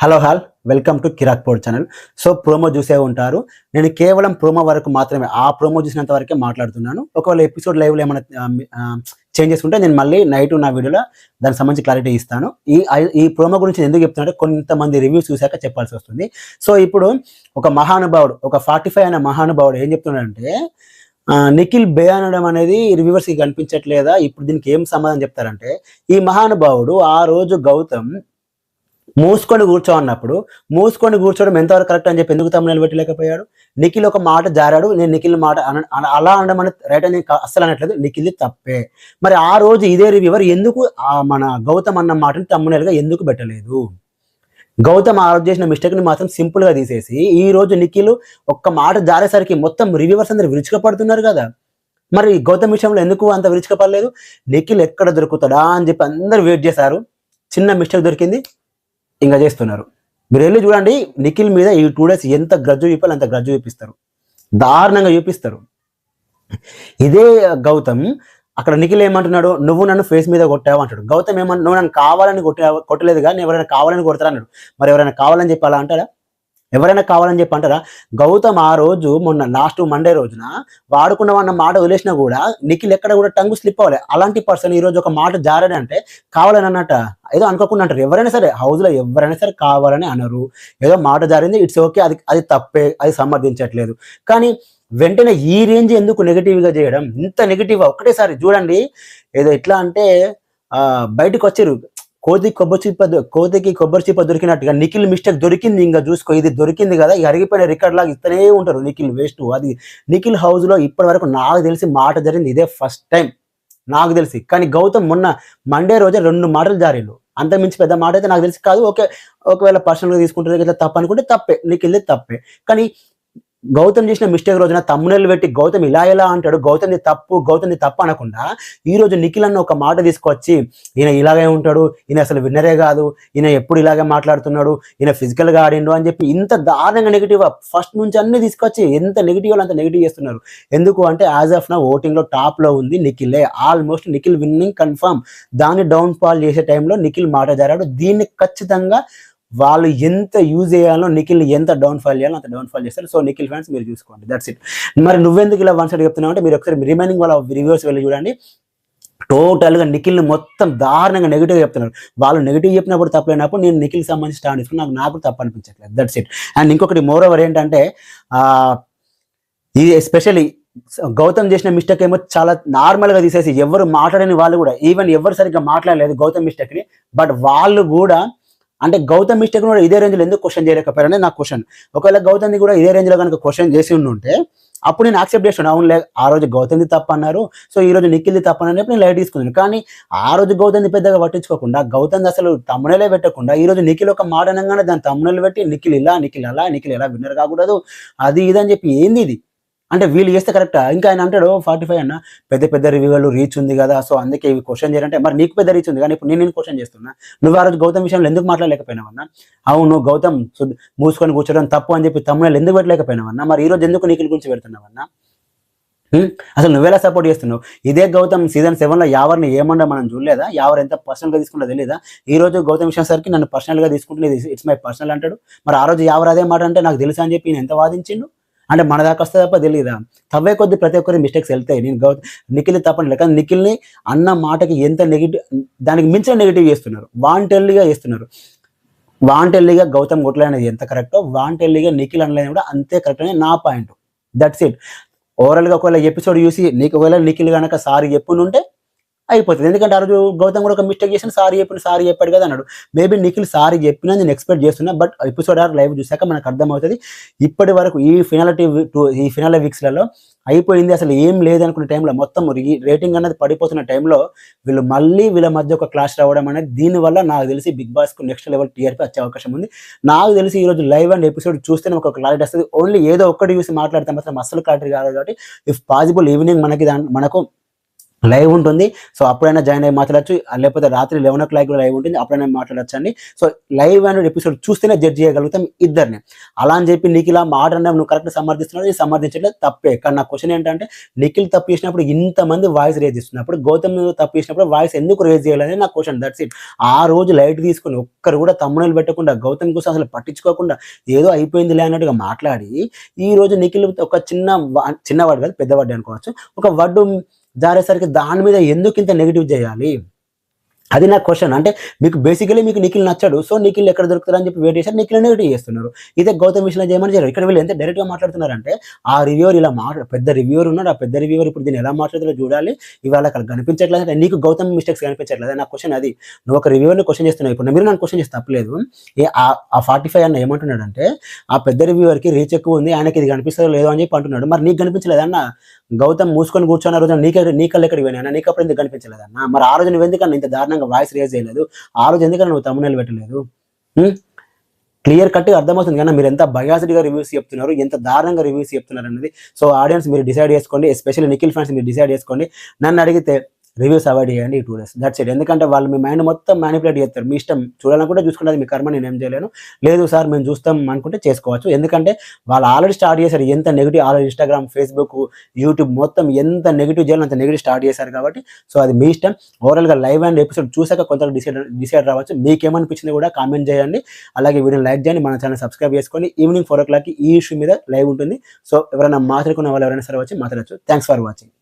Hello welcome to Kirik పోడ్ channel. So promo చూసే ఉంటారు. నేను కేవలం ప్రోమో వరకు మాత్రమే ఆ ప్రోమో చూసినంత వరకే మాట్లాడుతున్నాను. ఒకవేళ ఎపిసోడ్ లైవ్లో ఏమైనా చేంజెస్ ఉంటే నేను మళ్ళీ నైట్ నా వీడియోలో దానికి సంబంధించి క్లారిటీ ఇస్తాను. ఈ ప్రోమో గురించి ఎందుకు చెప్తున్నానంటే కొంతమంది రివ్యూస్ చూశాక చెప్పాల్సి వస్తుంది. సో ఇప్పుడు ఒక మహానుభావుడు, ఒక 45 అనే మహానుభావుడు ఏం చెప్తున్నాడంటే, నిఖిల్ బే అనడం అనేది రివ్యూవర్స్కి కనిపించట్లేదా, ఇప్పుడు దీనికి ఏం సమాధానం చెప్తారంటే, ఈ మహానుభావుడు ఆ రోజు గౌతమ్ మూసుకొని కూర్చోవడం ఎంతవరకు కరెక్ట్ అని చెప్పి ఎందుకు తమ్ముళ్ళు పెట్టలేకపోయాడు? నిఖిల్ ఒక మాట జారాడు, నేను నిఖిల్ మాట అలా అనడం అనేది రైట్ అని అస్సలు అనట్లేదు, నిఖిల్ తప్పే. మరి ఆ రోజు ఇదే రివ్యూవర్ ఎందుకు మన గౌతమ్ అన్న మాటని తమ్ముళ్ళుగా ఎందుకు పెట్టలేదు? గౌతమ్ ఆ రోజు చేసిన మిస్టేక్ని మాత్రం సింపుల్గా తీసేసి ఈ రోజు నిఖిల్ ఒక్క మాట జారేసరికి మొత్తం రివ్యూవర్స్ అందరు విరుచుకపడుతున్నారు కదా. మరి గౌతమ్ విషయంలో ఎందుకు అంత విరుచుకపడలేదు? నిఖిల్ ఎక్కడ దొరుకుతాడా అని చెప్పి అందరు వెయిట్ చేశారు. చిన్న మిస్టేక్ దొరికింది, ఇంకా చేస్తున్నారు. మీరు వెళ్ళి చూడండి, నిఖిల్ మీద ఈ 2 days ఎంత గ్రజ్జు చూపాలి అంత గ్రజ్జు చూపిస్తారు, దారుణంగా చూపిస్తారు. ఇదే గౌతమ్ అక్కడ నిఖిల్ ఏమంటున్నాడు, నువ్వు నన్ను ఫేస్ మీద కొట్టావు అంటాడు. గౌతమ్ ఏమంటు, నువ్వు నన్ను కావాలని కొట్టలేదు కానీ ఎవరైనా కావాలని కొడతారా అన్నాడు. మరి ఎవరైనా కావాలని చెప్పి అలా అంటారా? ఎవరైనా కావాలని చెప్పి అంటారా? గౌతమ్ ఆ రోజు మొన్న లాస్ట్ మండే రోజున వాడుకున్నామన్న మాట వదిలేసినా కూడా నిఖిల్ ఎక్కడ కూడా టంగు స్లిప్ అవ్వాలి. అలాంటి పర్సన్ ఈ రోజు ఒక మాట జారని అంటే కావాలని అన్నట్ట, ఏదో అనుకోకుండా అంటారు. ఎవరైనా సరే హౌస్లో ఎవరైనా సరే కావాలని అనరు. ఏదో మాట జారింది, ఇట్స్ ఓకే, అది తప్పే, అది సమర్థించట్లేదు. కానీ వెంటనే ఈ రేంజ్ ఎందుకు నెగిటివ్గా చేయడం? ఇంత నెగిటివ్గా ఒకటేసారి చూడండి. ఏదో ఎట్లా అంటే బయటకు వచ్చారు, కోతికి కొబ్బరి చిప్ప దొరికినట్టుగా నిఖిల్ మిస్టేక్ దొరికింది, ఇంకా చూసుకో ఇది దొరికింది కదా, ఈ అరిగిపోయిన రికార్డ్ లాగా ఇస్తూనే ఉంటారు నిఖిల్ వేస్ట్. అది నిఖిల్ హౌస్లో ఇప్పటి వరకు నాకు తెలిసి మాట జరిగింది ఇదే ఫస్ట్ టైం నాకు తెలిసి. కానీ గౌతమ్ మొన్న మండే రోజే 2 మాటలు జారీలు, అంతకుమించి పెద్ద మాట అయితే నాకు తెలిసి కాదు. ఒకవేళ పర్సనల్గా తీసుకుంటే ఇట్లా తప్పు అనుకుంటే తప్పే, నిఖిల్ తప్పే. కానీ గౌతమ్ చేసిన మిస్టేక్ రోజున తమ్ముళ్ళు పెట్టి గౌతమ్ ఇలా అంటాడు, గౌతమ్ది తప్పు అనకుండా ఈ రోజు నిఖిల్ అన్న ఒక మాట తీసుకొచ్చి, ఈయన ఇలాగే ఉంటాడు, ఈయన అసలు విన్నరే కాదు, ఈయన ఎప్పుడు ఇలాగే మాట్లాడుతున్నాడు, ఈయన ఫిజికల్గా ఆడిండు అని చెప్పి ఇంత దారుణంగా నెగిటివ్ ఫస్ట్ నుంచి అన్ని తీసుకొచ్చి ఎంత నెగిటివ్ అంత నెగిటివ్ చేస్తున్నారు. ఎందుకు అంటే యాజ్ ఆఫ్ నా ఓటింగ్లో టాప్లో ఉంది నిఖిలే. Almost Nikhil winning confirm. దాన్ని డౌన్ ఫాల్ చేసే టైంలో నిఖిల్ మాట జారాడు. దీన్ని ఖచ్చితంగా వాళ్ళు ఎంత యూజ్ చేయాలో, నిఖిల్ ఎంత డౌన్ఫాల్ చేయాలో అంత డౌన్ఫాల్ చేస్తారు. సో నిఖిల్ ఫ్యాన్స్ మీరు చూసుకోండి, దట్స్ ఇట్. మరి నువ్వెందుకు ఇలా వన్ సైడ్ చెప్తున్నావు అంటే మీరు ఒకసారి రిమైనింగ్ వాళ్ళ రివ్యూస్ వెళ్ళి చూడండి. టోటల్గా నిఖిల్ని మొత్తం దారుణంగా నెగిటివ్గా చెప్తున్నారు. వాళ్ళు నెగిటివ్ చెప్పినప్పుడు తప్పలేనప్పుడు నేను నిఖిల్కి సంబంధించి స్టాండ్ తీసుకుని నాకు తప్పు అనిపించట్లేదు, దట్స్ ఇట్. అండ్ ఇంకొకటి మోర్ ఓవర్ ఏంటంటే, ఇది ఎస్పెషల్లీ గౌతమ్ చేసిన మిస్టేక్ ఏమో చాలా నార్మల్గా తీసేసి ఎవరు మాట్లాడని వాళ్ళు కూడా, ఈవెన్ ఎవరు సరిగ్గా మాట్లాడలేదు గౌతమ్ మిస్టేక్ని, బట్ వాళ్ళు కూడా అంటే గౌతమ్ మిస్టేక్ కూడా ఇదే రేంజ్లో ఎందుకు క్వశ్చన్ చేయలేకపోయారనే నా క్వశ్చన్. ఒకవేళ గౌతమ్ని కూడా ఇదే రేంజ్లో కనుక క్వశ్చన్ చేసి ఉంటే అప్పుడు నేను యాక్సెప్ట్ చేస్తున్నాను, అవునులే ఆ రోజు గౌతమ్ది తప్పు అన్నారు, సో ఈ రోజు నిఖిల్ది తప్పు అన్నప్పుడు నేను లైట్ తీసుకున్నాను. కానీ ఆ రోజు గౌతమ్ది పెద్దగా పట్టించుకోకుండా, గౌతమ్ది అసలు తమ్ముళ్ళే పెట్టకుండా ఈ రోజు నిఖిల్ ఒక మాట అనగానే దాని తమ్ముళ్ళు పెట్టి నిఖిల్ ఇలా, నిఖిల్ అలా, నిఖిల్ ఎలా విన్నర్ కాకూడదు, అది ఇది అని చెప్పి ఏంది ఇది అంటే వీళ్ళు చేస్తే కరెక్టా? ఇంకా ఆయన అంటాడు 45 అన్న పెద్ద రివ్యూలు రీచ్ ఉంది కదా, సో అందుకే ఇవి క్వశ్చన్ చేయాలంటే, మరి నీకు పెద్ద రీచ్ ఉంది కానీ ఇప్పుడు నేను క్వశ్చన్ చేస్తున్నా, నువ్వు ఆ రోజు గౌతమ్ విషయంలో ఎందుకు మాట్లాడలేకపోయినావన్నా? అవును గౌతమ్ మూసుకొని కూర్చోడం తప్పు అని చెప్పి తమ్ముళ్ళు ఎందుకు పెట్టలేకపోయినావన్నా? మరి ఈ రోజు ఎందుకు నిఖిల్ గురించి పెడుతున్నావన్నా? అసలు నువ్వెలా సపోర్ట్ చేస్తున్నావు? ఇదే గౌతమ్ సీజన్ 7లో యావర్ని ఏమన్నా మనం చూడలేదా? యావర్ ఎంత పర్సనల్గా తీసుకుంటా తెలియదా? ఈ రోజు గౌతమ్ విషయం సరికి నన్ను పర్సనల్గా తీసుకుంటే ఇట్స్ మై పర్సనల్ అంటాడు. మరి ఆ రోజు యావర్ అదే మాట అంటే నాకు తెలుసా అని చెప్పి నేను ఎంత వాదించిండు అంటే మన దాకా వస్తే తప్ప తెలియదా? తవ్వే కొద్ది ప్రతి ఒక్కరి మిస్టేక్స్ వెళ్తాయి. నేను నిఖిల్ తప్పని కానీ నిఖిల్ని అన్న మాటకి ఎంత నెగిటివ్, దానికి మించిన నెగిటివ్ చేస్తున్నారు, వాంటెల్లీగా గౌతమ్ కొట్ల అనేది ఎంత కరెక్టో వాంటెల్లీగా నిఖిల్ అనలేదు కూడా అంతే కరెక్ట్ అని నా పాయింట్, దట్స్ ఇట్. ఓవరాల్గా ఒకవేళ ఎపిసోడ్ చూసి ఒకవేళ నిఖిల్ కనుక సారీ చెప్పునుంటే అయిపోతుంది. ఎందుకంటే ఆ రోజు గౌతమ్ కూడా ఒక మిస్టేక్ చేసిన సారీ చెప్పాడు కదా అన్నాడు. మేబీ నిఖిల్ సారీ చెప్పినా నేను ఎక్స్పెక్ట్ చేస్తున్నా, బట్ ఎపిసోడ్ లైవ్ చూసాక మనకు అర్థమవుతుంది. ఇప్పటి వరకు ఈ ఫినాలే వీక్స్లలో అయిపోయింది, అసలు ఏం లేదనుకున్న టైంలో మొత్తం రేటింగ్ అనేది పడిపోతున్న టైంలో వీళ్ళ మధ్య ఒక క్లాష్ రావడం అనేది, దీనివల్ల నాకు తెలిసి బిగ్ బాస్కు నెక్స్ట్ లెవెల్ టీఆర్పీ వచ్చే అవకాశం ఉంది. నాకు తెలిసి ఈరోజు లైవ్ అండ్ ఎపిసోడ్ చూస్తేనే ఒక క్లారిటీ వస్తుంది. ఓన్లీ ఏదో ఒక్కటి చూసి మాట్లాడితే మాత్రం అసలు క్లారిటీ కాదు. కాబట్టి ఇఫ్ పాసిబుల్ ఈవినింగ్ మనకు లైవ్ ఉంటుంది. సో అప్పుడైనా జాయిన్ అయ్యి మాట్లాడొచ్చు. లేకపోతే రాత్రి 11:00 కూడా లైవ్ ఉంటుంది. అప్పుడైనా మాట్లాడొచ్చండి. సో లైవ్ అండ్ ఎపిసోడ్ చూస్తేనే జడ్జ్ చేయగలుగుతాం ఇద్దరిని. అలా అని చెప్పి నిఖిల్ ఆ మాట అన్నా నువ్వు కరెక్ట్ సమర్థిస్తున్నావు, ఇది సమర్థించట్లేదు తప్పే. కానీ నా క్వశ్చన్ ఏంటంటే నిఖిల్ తప్పు చేసినప్పుడు ఇంతమంది వాయిస్ రేజ్ చేస్తున్నప్పుడు గౌతమ్ తప్పు చేసినప్పుడు వాయిస్ ఎందుకు రేజ్ చేయాలని నా క్వశ్చన్. That's it. ఆ రోజు లైట్ తీసుకొని ఒక్కరు కూడా తమ్ముళ్ళు పెట్టకుండా గౌతమ్ కోసం అసలు పట్టించుకోకుండా ఏదో అయిపోయిందిలే అన్నట్టుగా మాట్లాడి ఈ రోజు నిఖిల్ ఒక చిన్నవాడు కాదు పెద్దవాడు అనుకోవచ్చు, ఒక వడ్డు జారేసరికి దాని మీద ఎందుకు ఇంత నెగిటివ్ చేయాలి? అది నా క్వశ్చన్. అంటే మీకు బేసికలీ మీకు నిఖిల్ నచ్చాడు. సో నిఖిల్ ఎక్కడ దొరుకుతారని చెప్పి వెయిట్ చేశారు. నిఖిల్ నెగిటివ్ చేస్తున్నారు. ఇదే గౌతమ్ విషయంలో చేయమని చేయరు. ఇక్కడ వీళ్ళు ఎంత డైరెక్ట్గా మాట్లాడుతున్నారంటే ఆ రివ్యూవర్ ఇలా పెద్ద రివ్యూవర్ ఉన్నాడు. ఆ పెద్ద రివ్యూవర్ ఇప్పుడు దీన్ని ఎలా మాట్లాడుతారో చూడాలి. ఇవాళ అక్కడ కనిపించట్లేదు అంటే నీకు గౌతమ్ మిస్టేక్స్ కనిపించట్లేదు. నా క్వశ్చన్ అది. నువ్వు ఒక రివ్యూవర్ని క్వశ్చన్ చేస్తున్నావు. ఇప్పుడు మీరు నన్ను క్వశ్చన్ చేస్తే తప్పలేదు. ఆ 45 అన్న ఏమంటున్నాడంటే ఆ పెద్ద రివ్యూవర్కి రీచ్ ఎక్కువ ఉంది, ఆయనకి ఇది కనిపిస్తుందో లేదో అని చెప్పి అంటున్నాడు. మరి నీకు కనిపించలేదన్న? గౌతమ్ మూసుకొని కూర్చున్న రోజు నీ కళ్ళు ఎక్కడికి పోయినా? నీకు అప్పుడు ఎందుకు కనిపించలేదన్న? మరి ఆ రోజు నువ్వు ఎందుకన్నా ఇంత దారుణంగా వాయిస్ రేజ్ చేయలేదు? ఆ రోజు ఎందుకన్నా నువ్వు తమ్ముళ్ళు పెట్టలేదు? క్లియర్ కట్ అర్థమవుతుంది కానీ మీరు ఎంత బయాస్డ్గా రివ్యూస్ చెప్తున్నారు, ఎంత దారుణంగా రివ్యూస్ చెప్తున్నారు అనేది. సో ఆడియన్స్ మీరు డిసైడ్ చేసుకోండి. ఎస్పెషల్లీ నిఖిల్ ఫ్యాన్స్ మీరు డిసైడ్ చేసుకోండి. నన్ను అడిగితే రివ్యూస్ అవాయిడ్ చేయండి ఈ 2 days. That's it. ఎందుకంటే వాళ్ళు మీ మైండ్ మొత్తం మ్యానిపులేట్ చేస్తారు. మీ ఇష్టం. చూడాలనుకుంటే చూసుకుంటే మీ కర్మ, నేను ఏం చేయలేను. లేదు సార్ మేము చూస్తాం అనుకుంటే చేసుకోవచ్చు. ఎందుకంటే వాళ్ళు ఆల్రెడీ స్టార్ట్ చేశారు ఎంత negative. Already Instagram, Facebook, YouTube మొత్తం ఎంత నెగిటివ్ చేయాలో అంత నెగిటివ్ స్టార్ట్ చేశారు కాబట్టి సో అది మీ ఇష్టం. ఓవరాల్గా లైవ్ అండ్ ఎపిసోడ్ చూసాక కొంత డిసైడ్ రావచ్చు. మీకేమనిపించింది కూడా కామెంట్ చేయండి. అలాగే వీడియోని లైక్ చేయండి, మన ఛానల్ సబ్స్క్రైబ్ చేసుకొని ఈవినింగ్ 4 o'clock ఈ ఇష్యూ మీద లైవ్ ఉంటుంది. సో ఎవరైనా మాట్లాడుకున్న వాళ్ళు ఎవరైనా సరే వచ్చి మాట్లాడచ్చు. Thanks for watching.